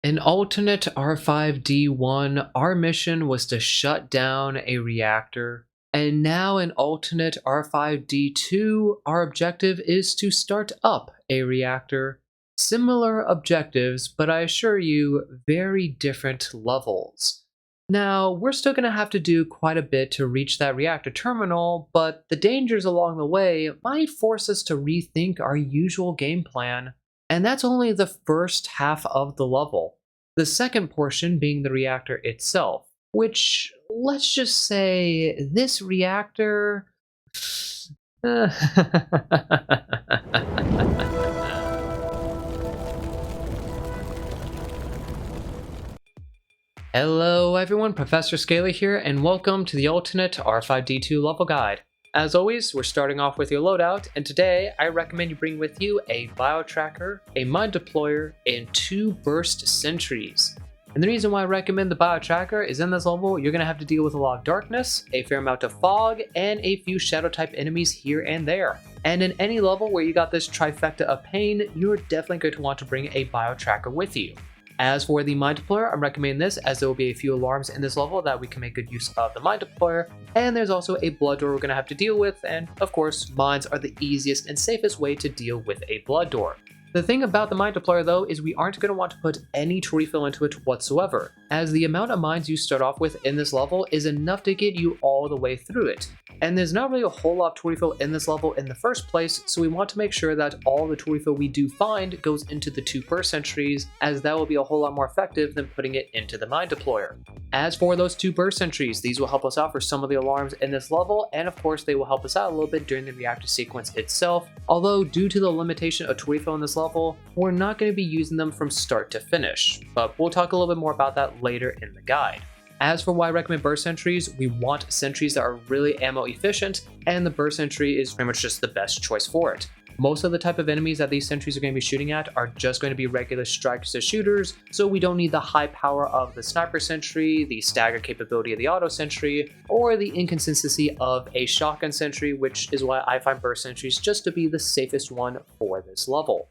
In alternate R5D1, our mission was to shut down a reactor, and now in alternate R5D2, our objective is to start up a reactor. Similar objectives, but I assure you, very different levels. Now, we're still going to have to do quite a bit to reach that reactor terminal, but the dangers along the way might force us to rethink our usual game plan. And that's only the first half of the level. The second portion being the reactor itself, which, let's just say, this reactor. Hello everyone, Professor Scaly here, and welcome to the alternate R5D2 level guide. As always, we're starting off with your loadout, and today I recommend you bring with you a biotracker, a mine deployer, and 2 burst sentries. And the reason why I recommend the biotracker is in this level, you're going to have to deal with a lot of darkness, a fair amount of fog, and a few shadow type enemies here and there. And in any level where you got this trifecta of pain, you're definitely going to want to bring a biotracker with you. As for the mine deployer, I'm recommending this as there will be a few alarms in this level that we can make good use of the mine deployer, and there's also a blood door we're going to have to deal with, and of course, mines are the easiest and safest way to deal with a blood door. The thing about the mine deployer though is we aren't going to want to put any to refill into it whatsoever, as the amount of mines you start off with in this level is enough to get you all the way through it. And there's not really a whole lot to refill in this level in the first place, so we want to make sure that all the to refill we do find goes into the 2 burst sentries, as that will be a whole lot more effective than putting it into the mine deployer. As for those 2 burst sentries, these will help us out for some of the alarms in this level, and of course they will help us out a little bit during the reactor sequence itself, although due to the limitation of to refill in this level, we're not going to be using them from start to finish, but we'll talk a little bit more about that later in the guide. As for why I recommend burst sentries, we want sentries that are really ammo efficient, and the burst sentry is pretty much just the best choice for it. Most of the type of enemies that these sentries are going to be shooting at are just going to be regular strikers or shooters, so we don't need the high power of the sniper sentry, the stagger capability of the auto sentry, or the inconsistency of a shotgun sentry, which is why I find burst sentries just to be the safest one for this level.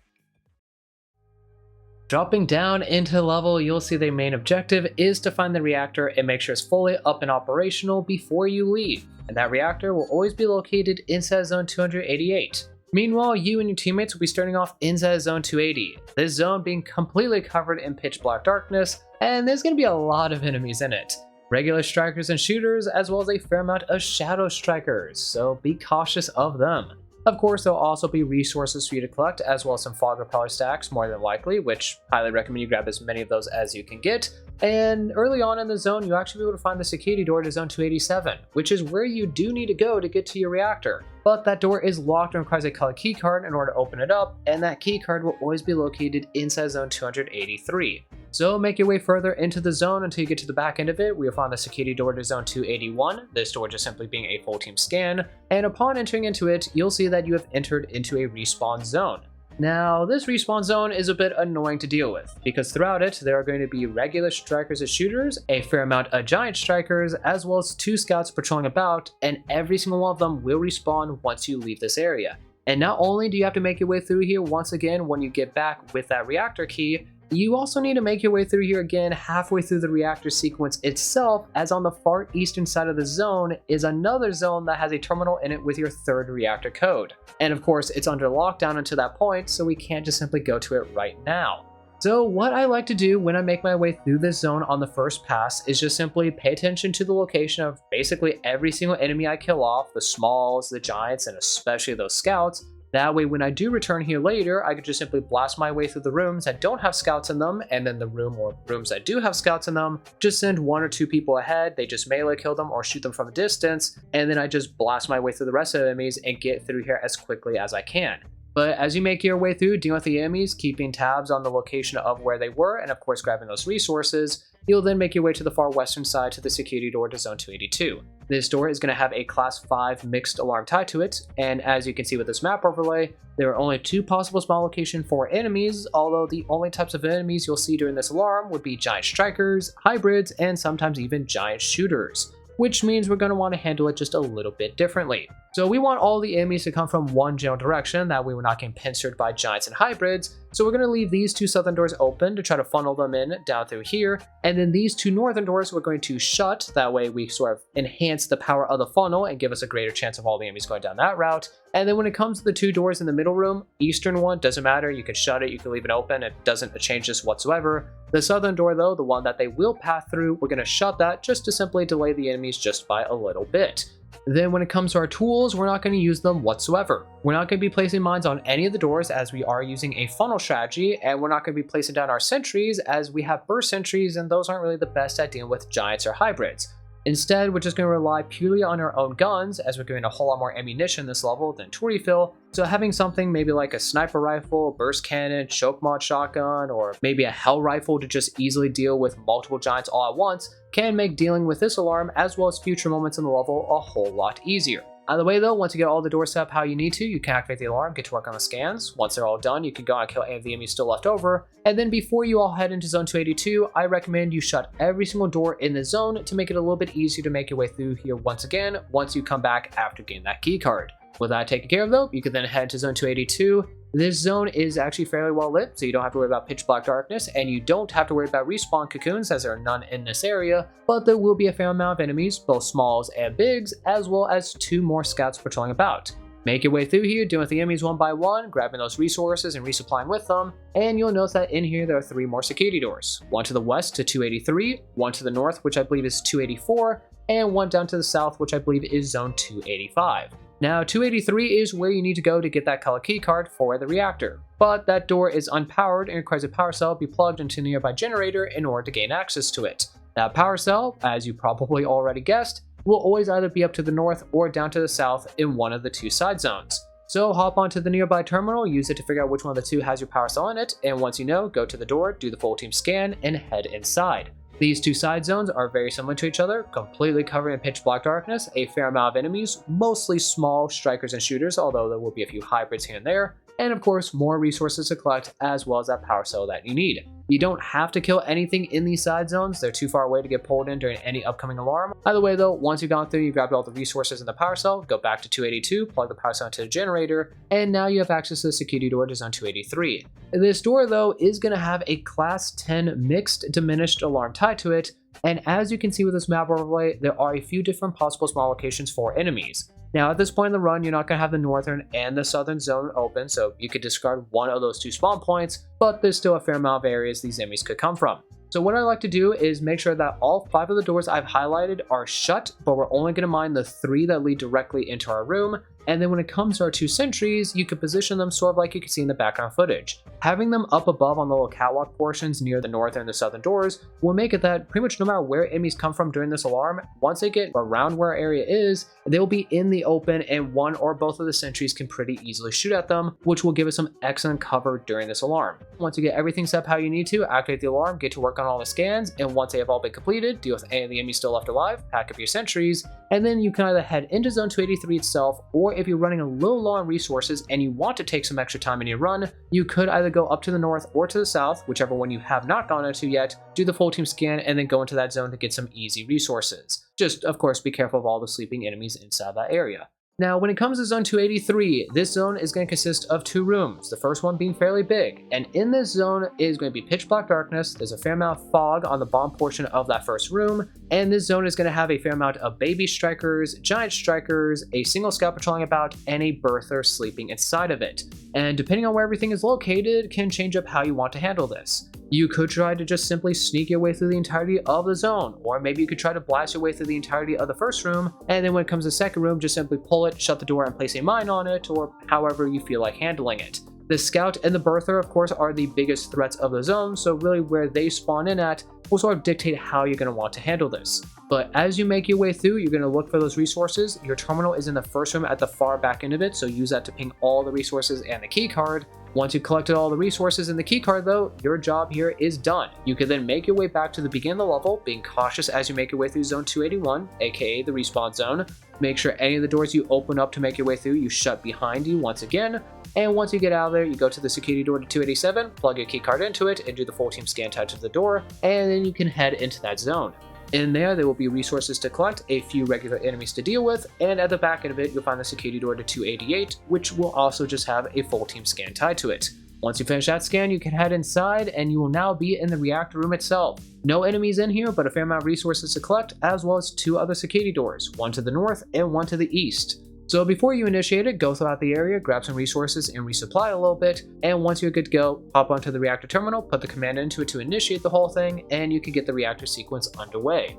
Dropping down into the level, you'll see the main objective is to find the reactor and make sure it's fully up and operational before you leave, and that reactor will always be located inside zone 288. Meanwhile, you and your teammates will be starting off inside zone 280, this zone being completely covered in pitch black darkness, and there's going to be a lot of enemies in it. Regular strikers and shooters, as well as a fair amount of shadow strikers, so be cautious of them. Of course, there'll also be resources for you to collect, as well as some fog repeller stacks, more than likely, which highly recommend you grab as many of those as you can get. And early on in the zone, you'll actually be able to find the security door to zone 287, which is where you do need to go to get to your reactor. But that door is locked and requires a colored keycard in order to open it up, and that keycard will always be located inside zone 283. So make your way further into the zone until you get to the back end of it, where you'll find the security door to zone 281, this door just simply being a full team scan, and upon entering into it, you'll see that you have entered into a respawn zone. Now, this respawn zone is a bit annoying to deal with, because throughout it, there are going to be regular strikers and shooters, a fair amount of giant strikers, as well as 2 scouts patrolling about, and every single one of them will respawn once you leave this area. And not only do you have to make your way through here once again when you get back with that reactor key, you also need to make your way through here again halfway through the reactor sequence itself, as on the far eastern side of the zone is another zone that has a terminal in it with your 3rd reactor code. And of course, it's under lockdown until that point, so we can't just simply go to it right now. So what I like to do when I make my way through this zone on the first pass is just simply pay attention to the location of basically every single enemy I kill off, the smalls, the giants, and especially those scouts. That way, when I do return here later, I could just simply blast my way through the rooms that don't have scouts in them, and then the rooms that do have scouts in them, just send 1 or 2 people ahead, they just melee kill them or shoot them from a distance, and then I just blast my way through the rest of the enemies and get through here as quickly as I can. But as you make your way through, dealing with the enemies, keeping tabs on the location of where they were, and of course grabbing those resources, you'll then make your way to the far western side to the security door to zone 282. This door is going to have a class 5 mixed alarm tied to it, and as you can see with this map overlay, there are only 2 possible spawn locations for enemies, although the only types of enemies you'll see during this alarm would be giant strikers, hybrids, and sometimes even giant shooters. which means we're going to want to handle it just a little bit differently. So we want all the enemies to come from one general direction, that way we're not getting pincered by giants and hybrids. So we're going to leave these two southern doors open to try to funnel them in down through here, and then these two northern doors we're going to shut, that way we sort of enhance the power of the funnel and give us a greater chance of all the enemies going down that route. And then when it comes to the two doors in the middle room, eastern one, doesn't matter, you can shut it, you can leave it open, it doesn't change this whatsoever. The southern door though, the one that they will pass through, we're going to shut that just to simply delay the enemies just by a little bit. Then when it comes to our tools, we're not going to use them whatsoever. We're not going to be placing mines on any of the doors as we are using a funnel strategy, and we're not going to be placing down our sentries as we have burst sentries, and those aren't really the best at dealing with giants or hybrids. Instead, we're just going to rely purely on our own guns, as we're getting a whole lot more ammunition this level than to refill. So having something maybe like a sniper rifle, burst cannon, choke mod shotgun, or maybe a hell rifle to just easily deal with multiple giants all at once can make dealing with this alarm as well as future moments in the level a whole lot easier. Either way though, once you get all the doors set up how you need to, you can activate the alarm, get to work on the scans. Once they're all done, you can go and kill any of the enemies still left over. And then before you all head into zone 282, I recommend you shut every single door in the zone to make it a little bit easier to make your way through here once again, once you come back after getting that key card. With that taken care of though, you can then head to zone 282. This zone is actually fairly well lit, so you don't have to worry about pitch black darkness, and you don't have to worry about respawn cocoons as there are none in this area, but there will be a fair amount of enemies, both smalls and bigs, as well as 2 more scouts patrolling about. Make your way through here, dealing with the enemies one by one, grabbing those resources and resupplying with them, and you'll notice that in here there are 3 more security doors. One to the west to 283, one to the north, which I believe is 284, and one down to the south, which I believe is zone 285. Now, 283 is where you need to go to get that color key card for the reactor, but that door is unpowered and requires a power cell be plugged into a nearby generator in order to gain access to it. That power cell, as you probably already guessed, will always either be up to the north or down to the south in one of the 2 side zones. So hop onto the nearby terminal, use it to figure out which one of the 2 has your power cell in it, and once you know, go to the door, do the full team scan, and head inside. These 2 side zones are very similar to each other, completely covered in pitch black darkness, a fair amount of enemies, mostly small strikers and shooters, although there will be a few hybrids here and there, and of course more resources to collect as well as that power cell that you need. You don't have to kill anything in these side zones, they're too far away to get pulled in during any upcoming alarm. Either way though, once you've gone through, you've grabbed all the resources in the power cell, go back to 282, plug the power cell into the generator, and now you have access to the security door to zone 283. This door though is going to have a class 10 mixed diminished alarm tied to it, and as you can see with this map overlay, there are a few different possible spawn locations for enemies. Now at this point in the run, you're not going to have the northern and the southern zone open, so you could discard one of those 2 spawn points, but there's still a fair amount of areas these enemies could come from. So what I like to do is make sure that all 5 of the doors I've highlighted are shut, but we're only going to mine the 3 that lead directly into our room. And then when it comes to our 2 sentries, you can position them sort of like you can see in the background footage. Having them up above on the little catwalk portions near the northern and the southern doors will make it that pretty much no matter where enemies come from during this alarm, once they get around where our area is, they'll be in the open and one or both of the sentries can pretty easily shoot at them, which will give us some excellent cover during this alarm. Once you get everything set up how you need to, activate the alarm, get to work on all the scans, and once they have all been completed, deal with any of the enemies still left alive, pack up your sentries, and then you can either head into zone 283 itself, or if you're running a little low on resources and you want to take some extra time in your run, you could either go up to the north or to the south, whichever one you have not gone into yet, do the full team scan, and then go into that zone to get some easy resources. Just, of course, be careful of all the sleeping enemies inside that area. Now, when it comes to zone 283, this zone is going to consist of 2 rooms, the first one being fairly big, and in this zone is going to be pitch black darkness. There's a fair amount of fog on the bottom portion of that first room, and this zone is going to have a fair amount of baby strikers, giant strikers, a single scout patrolling about, and a birther sleeping inside of it. And depending on where everything is located, can change up how you want to handle this. You could try to just simply sneak your way through the entirety of the zone, or maybe you could try to blast your way through the entirety of the first room, and then when it comes to the second room, just simply pull it, shut the door, and place a mine on it, or however you feel like handling it. The scout and the birther, of course, are the biggest threats of the zone, so really where they spawn in at will sort of dictate how you're going to want to handle this. But as you make your way through, you're going to look for those resources. Your terminal is in the first room at the far back end of it, so use that to ping all the resources and the key card. Once you've collected all the resources in the key card though, your job here is done. You can then make your way back to the beginning of the level, being cautious as you make your way through zone 281, aka the respawn zone. Make sure any of the doors you open up to make your way through, you shut behind you once again. And once you get out of there, you go to the security door to 287, plug your key card into it, and do the full team scan tied to the door, and then you can head into that zone. In there will be resources to collect, a few regular enemies to deal with, and at the back end of it, you'll find the security door to 288, which will also just have a full team scan tied to it. Once you finish that scan, you can head inside and you will now be in the reactor room itself. No enemies in here, but a fair amount of resources to collect, as well as 2 other security doors, one to the north and one to the east. So before you initiate it, go throughout the area, grab some resources and resupply a little bit, and once you're good to go, hop onto the reactor terminal, put the command into it to initiate the whole thing, and you can get the reactor sequence underway.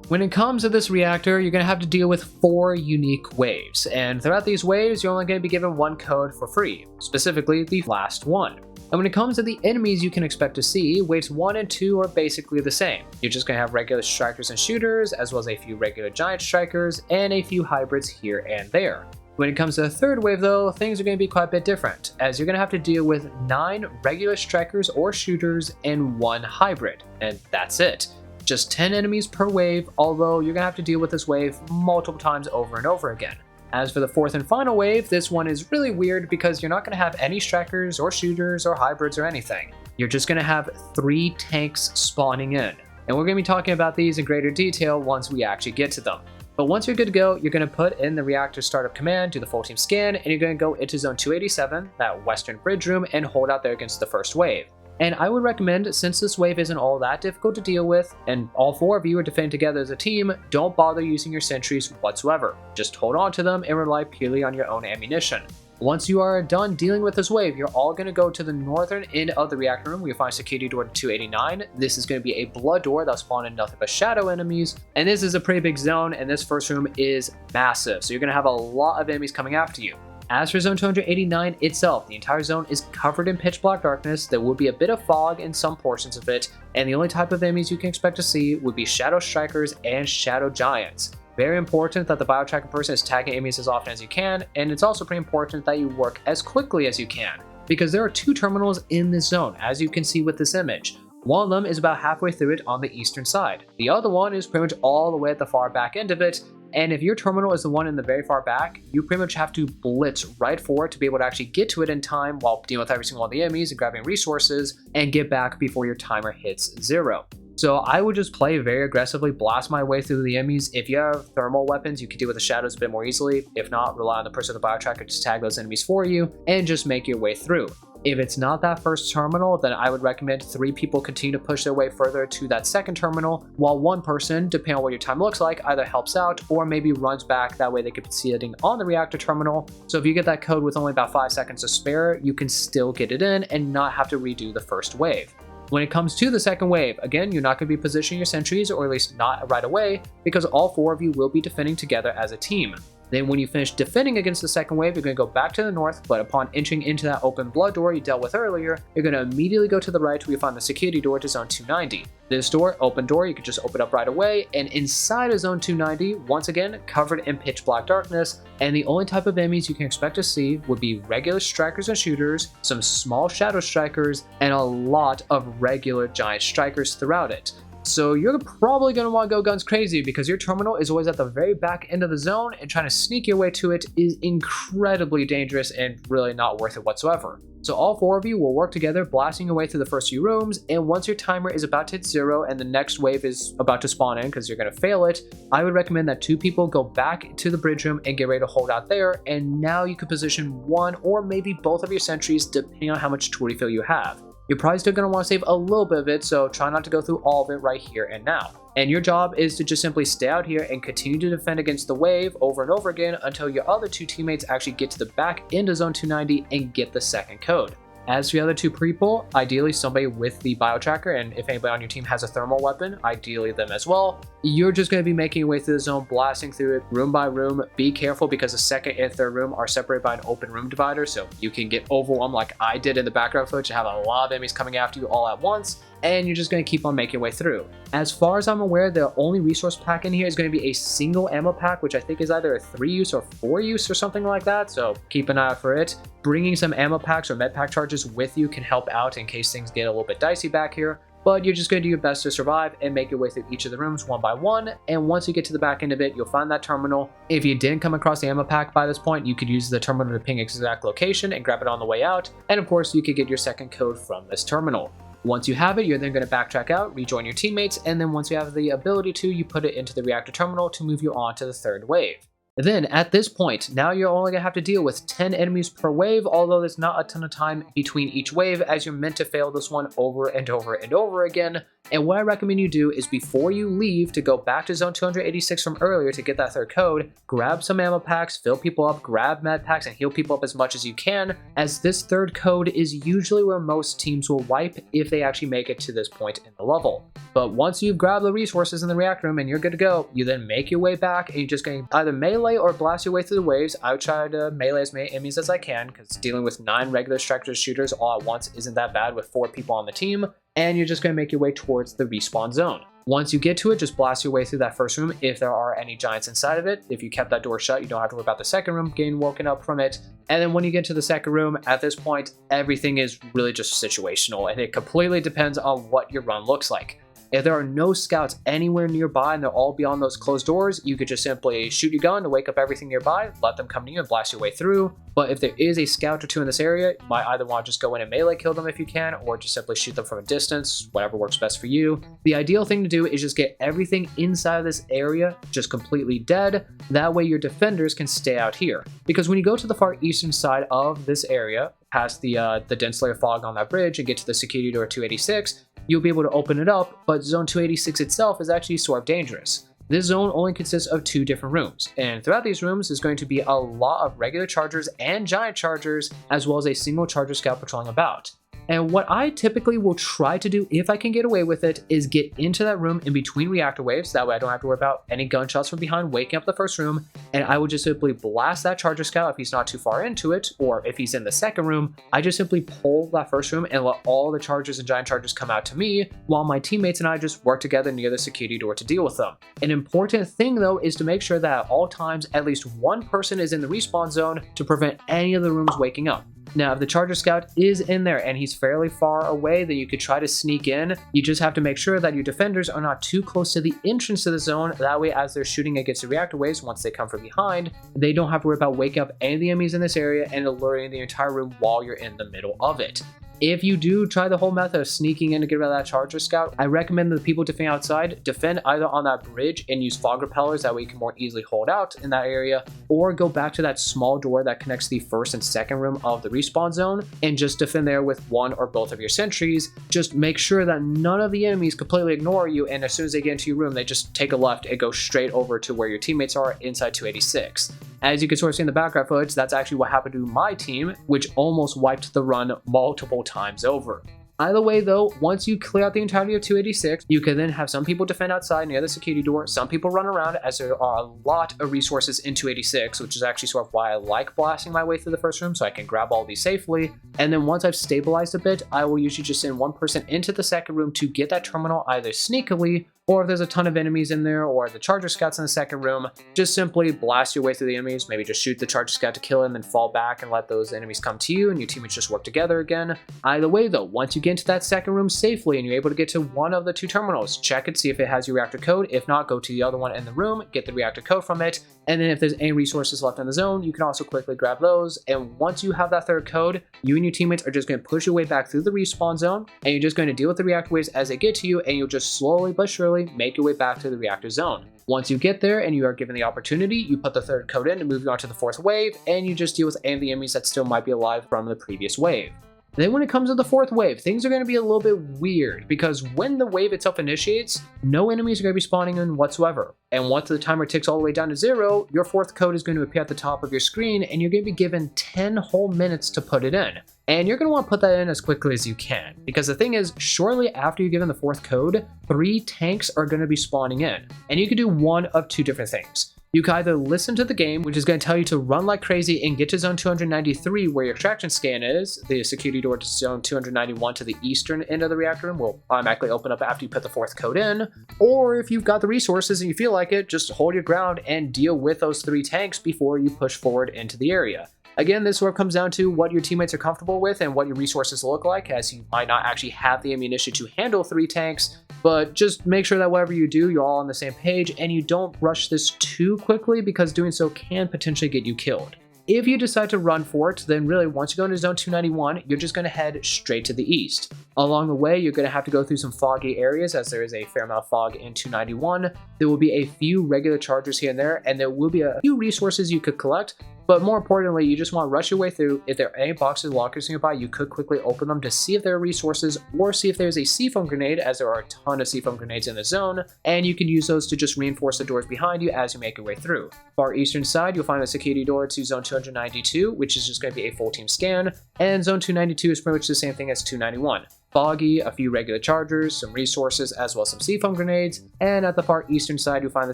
When it comes to this reactor, you're going to have to deal with 4 unique waves, and throughout these waves, you're only going to be given 1 code for free, specifically the last one. And when it comes to the enemies you can expect to see, waves 1 and 2 are basically the same. You're just going to have regular strikers and shooters, as well as a few regular giant strikers, and a few hybrids here and there. When it comes to the 3rd wave though, things are going to be quite a bit different, as you're going to have to deal with 9 regular strikers or shooters and 1 hybrid, and that's it. Just 10 enemies per wave, although you're going to have to deal with this wave multiple times over and over again. As for the 4th and final wave, this one is really weird because you're not going to have any strikers or shooters or hybrids or anything. You're just going to have 3 tanks spawning in. And we're going to be talking about these in greater detail once we actually get to them. But once you're good to go, you're going to put in the reactor startup command, do the full team scan, and you're going to go into zone 287, that western bridge room, and hold out there against the first wave. And I would recommend, since this wave isn't all that difficult to deal with, and all 4 of you are defending together as a team, don't bother using your sentries whatsoever. Just hold on to them and rely purely on your own ammunition. Once you are done dealing with this wave, you're all going to go to the northern end of the reactor room where you'll find security door 289. This is going to be a blood door that'll spawn in nothing but shadow enemies, and this is a pretty big zone, and this first room is massive, so you're going to have a lot of enemies coming after you. As for zone 289 itself, the entire zone is covered in pitch black darkness. There will be a bit of fog in some portions of it, and the only type of enemies you can expect to see would be shadow strikers and shadow giants. Very important that the biotracker person is tagging enemies as often as you can, and it's also pretty important that you work as quickly as you can, because there are 2 terminals in this zone, as you can see with this image. One of them is about halfway through it on the eastern side. The other one is pretty much all the way at the far back end of it, and if your terminal is the one in the very far back, you pretty much have to blitz right for it to be able to actually get to it in time while dealing with every single one of the enemies and grabbing resources and get back before your timer hits 0. So I would just play very aggressively, blast my way through the enemies. If you have thermal weapons, you can deal with the shadows a bit more easily. If not, rely on the person with the biotracker to tag those enemies for you and just make your way through. If it's not that first terminal, then I would recommend 3 people continue to push their way further to that second terminal, while 1 person, depending on what your time looks like, either helps out or maybe runs back. That way they could be sitting on the reactor terminal. So if you get that code with only about 5 seconds to spare, you can still get it in and not have to redo the first wave. When it comes to the second wave, again, you're not going to be positioning your sentries, or at least not right away, because all 4 of you will be defending together as a team. Then when you finish defending against the second wave, you're going to go back to the north, but upon entering into that open blood door you dealt with earlier, you're going to immediately go to the right where you find the security door to zone 290. This door, open door, you can just open up right away, and inside of zone 290, once again, covered in pitch black darkness, and the only type of enemies you can expect to see would be regular strikers and shooters, some small shadow strikers, and a lot of regular giant strikers throughout it. So you're probably going to want to go guns crazy, because your terminal is always at the very back end of the zone, and trying to sneak your way to it is incredibly dangerous and really not worth it whatsoever. So all 4 of you will work together, blasting your way through the first few rooms, and once your timer is about to hit 0 and the next wave is about to spawn in because you're going to fail it, I would recommend that 2 people go back to the bridge room and get ready to hold out there, and now you can position 1 or maybe both of your sentries depending on how much tool refill you have. You're probably still going to want to save a little bit of it, so try not to go through all of it right here and now. And your job is to just simply stay out here and continue to defend against the wave over and over again until your other 2 teammates actually get to the back end of zone 290 and get the second code. As for the other 2 people, ideally somebody with the biotracker, and if anybody on your team has a thermal weapon, ideally them as well. You're just going to be making your way through the zone, blasting through it room by room. Be careful, because the second and third room are separated by an open room divider, so you can get overwhelmed like I did in the background footage and have a lot of enemies coming after you all at once, and you're just going to keep on making your way through. As far as I'm aware, the only resource pack in here is going to be a single ammo pack, which I think is either a 3-use or 4-use or something like that, so keep an eye out for it. Bringing some ammo packs or med pack charges with you can help out in case things get a little bit dicey back here, but you're just going to do your best to survive and make your way through each of the rooms one by one, and once you get to the back end of it, you'll find that terminal. If you didn't come across the ammo pack by this point, you could use the terminal to ping its exact location and grab it on the way out, and of course you could get your second code from this terminal. Once you have it, you're then going to backtrack out, rejoin your teammates, and then once you have the ability to, you put it into the reactor terminal to move you on to the third wave. Then, at this point, now you're only going to have to deal with 10 enemies per wave, although there's not a ton of time between each wave, as you're meant to fail this one over and over and over again. And what I recommend you do is before you leave to go back to zone 286 from earlier to get that third code, grab some ammo packs, fill people up, grab med packs, and heal people up as much as you can, as this third code is usually where most teams will wipe if they actually make it to this point in the level. But once you've grabbed the resources in the reactor room and you're good to go, you then make your way back and you're just going to either melee or blast your way through the waves. I would try to melee as many enemies as I can, because dealing with 9 regular strikers shooters all at once isn't that bad with 4 people on the team, and you're just going to make your way towards the respawn zone. Once you get to it, just blast your way through that first room if there are any giants inside of it. If you kept that door shut, you don't have to worry about the second room getting woken up from it. And then when you get to the second room, at this point, everything is really just situational, and it completely depends on what your run looks like. If there are no scouts anywhere nearby and they're all beyond those closed doors, you could just simply shoot your gun to wake up everything nearby, let them come to you and blast your way through. But if there is a scout or 2 in this area, you might either want to just go in and melee kill them if you can, or just simply shoot them from a distance, whatever works best for you. The ideal thing to do is just get everything inside of this area just completely dead. That way your defenders can stay out here. Because when you go to the far eastern side of this area, past the dense layer fog on that bridge and get to the security door 286, you'll be able to open it up, but zone 286 itself is actually sort of dangerous. This zone only consists of 2 different rooms, and throughout these rooms is going to be a lot of regular chargers and giant chargers, as well as a single charger scout patrolling about. And what I typically will try to do if I can get away with it is get into that room in between reactor waves, that way I don't have to worry about any gunshots from behind waking up the first room, and I would just simply blast that charger scout if he's not too far into it, or if he's in the second room, I just simply pull that first room and let all the chargers and giant chargers come out to me, while my teammates and I just work together near the security door to deal with them. An important thing though is to make sure that at all times at least one person is in the respawn zone to prevent any of the rooms waking up. Now, if the charger scout is in there and he's fairly far away, then you could try to sneak in. You just have to make sure that your defenders are not too close to the entrance to the zone. That way, as they're shooting against the reactor waves, once they come from behind, they don't have to worry about waking up any of the enemies in this area and alerting the entire room while you're in the middle of it. If you do try the whole method of sneaking in to get rid of that charger scout, I recommend that the people defending outside defend either on that bridge and use fog repellers, that way you can more easily hold out in that area, or go back to that small door that connects the first and second room of the respawn zone and just defend there with one or both of your sentries. Just make sure that none of the enemies completely ignore you, and as soon as they get into your room, they just take a left and go straight over to where your teammates are inside 286. As you can sort of see in the background footage, that's actually what happened to my team, which almost wiped the run multiple times over. Either way though, once you clear out the entirety of 286, you can then have some people defend outside near the security door, some people run around, as there are a lot of resources in 286, which is actually sort of why I like blasting my way through the first room, so I can grab all these safely. And then once I've stabilized a bit, I will usually just send one person into the second room to get that terminal either sneakily, or if there's a ton of enemies in there, or the charger scouts in the second room, just simply blast your way through the enemies, maybe just shoot the charger scout to kill him, then fall back and let those enemies come to you, and your teammates just work together again. Either way though, once you get into that second room safely and you're able to get to one of the 2 terminals, check it, see if it has your reactor code. If not, go to the other one in the room, get the reactor code from it, and then if there's any resources left in the zone, you can also quickly grab those. And once you have that third code, you and your teammates are just going to push your way back through the respawn zone, and you're just going to deal with the reactor waves as they get to you, and you'll just slowly but surely make your way back to the reactor zone. Once you get there and you are given the opportunity, you put the third code in to move you on to the 4th wave, and you just deal with any of the enemies that still might be alive from the previous wave. Then when it comes to the 4th wave, things are going to be a little bit weird, because when the wave itself initiates, no enemies are going to be spawning in whatsoever. And once the timer ticks all the way down to 0, your 4th code is going to appear at the top of your screen, and you're going to be given 10 whole minutes to put it in. And you're going to want to put that in as quickly as you can, because the thing is, shortly after you're given the 4th code, 3 tanks are going to be spawning in. And you can do one of 2 different things. You can either listen to the game, which is going to tell you to run like crazy and get to zone 293 where your extraction scan is. The security door to zone 291 to the eastern end of the reactor room will automatically open up after you put the 4th code in. Or if you've got the resources and you feel like it, just hold your ground and deal with those 3 tanks before you push forward into the area. Again, this sort of comes down to what your teammates are comfortable with and what your resources look like, as you might not actually have the ammunition to handle 3 tanks, but just make sure that whatever you do, you're all on the same page and you don't rush this too quickly, because doing so can potentially get you killed. If you decide to run for it, then really once you go into zone 291, you're just going to head straight to the east. Along the way, you're going to have to go through some foggy areas as there is a fair amount of fog in 291. There will be a few regular chargers here and there will be a few resources you could collect. But more importantly, you just want to rush your way through. If there are any boxes, lockers nearby, you could quickly open them to see if there are resources or see if there's a C-foam grenade, as there are a ton of C-foam grenades in the zone, and you can use those to just reinforce the doors behind you as you make your way through. Far eastern side, you'll find a security door to zone 292, which is just going to be a full team scan, and zone 292 is pretty much the same thing as 291. Foggy, a few regular chargers, some resources, as well as some C-foam grenades, and at the far eastern side you'll find the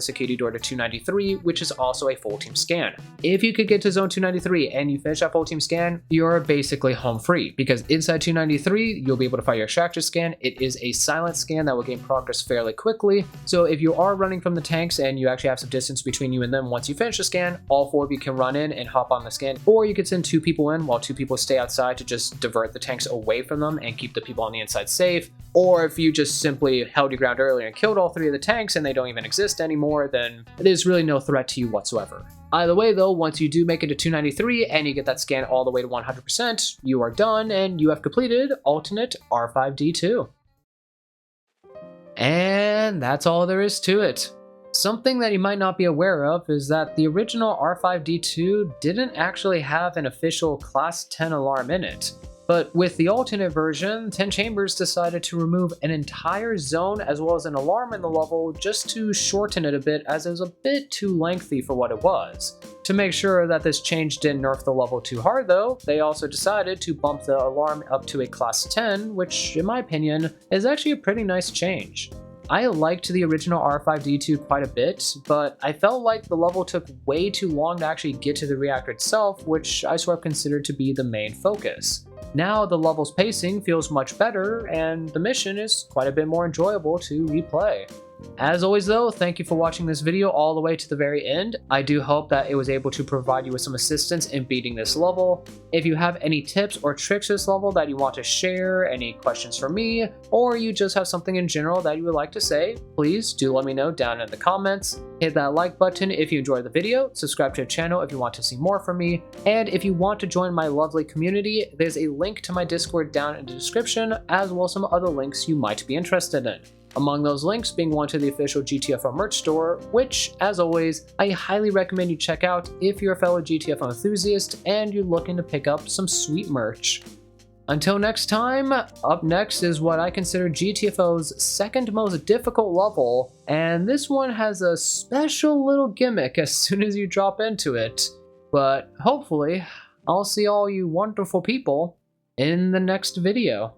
security door to 293, which is also a full team scan. If you could get to zone 293 and you finish that full team scan, you're basically home free, because inside 293 you'll be able to fire your extractor scan. It is a silent scan that will gain progress fairly quickly, so if you are running from the tanks and you actually have some distance between you and them once you finish the scan, all 4 of you can run in and hop on the scan, or you could send 2 people in while 2 people stay outside to just divert the tanks away from them and keep the people on the inside safe. Or if you just simply held your ground earlier and killed all 3 of the tanks and they don't even exist anymore, then it is really no threat to you whatsoever. Either way though, once you do make it to 293 and you get that scan all the way to 100%, you are done and you have completed alternate R5D2. And that's all there is to it. Something that you might not be aware of is that the original R5D2 didn't actually have an official Class 10 alarm in it. But with the alternate version, 10 Chambers decided to remove an entire zone as well as an alarm in the level just to shorten it a bit, as it was a bit too lengthy for what it was. To make sure that this change didn't nerf the level too hard though, they also decided to bump the alarm up to a Class 10, which in my opinion is actually a pretty nice change. I liked the original R5D2 quite a bit, but I felt like the level took way too long to actually get to the reactor itself, which I sort of considered to be the main focus. Now the level's pacing feels much better, and the mission is quite a bit more enjoyable to replay. As always though, thank you for watching this video all the way to the very end. I do hope that it was able to provide you with some assistance in beating this level. If you have any tips or tricks to this level that you want to share, any questions for me, or you just have something in general that you would like to say, please do let me know down in the comments. Hit that like button if you enjoyed the video, subscribe to the channel if you want to see more from me, and if you want to join my lovely community, there's a link to my Discord down in the description, as well as some other links you might be interested in. Among those links being one to the official GTFO merch store, which, as always, I highly recommend you check out if you're a fellow GTFO enthusiast and you're looking to pick up some sweet merch. Until next time, up next is what I consider GTFO's second most difficult level, and this one has a special little gimmick as soon as you drop into it. But hopefully, I'll see all you wonderful people in the next video.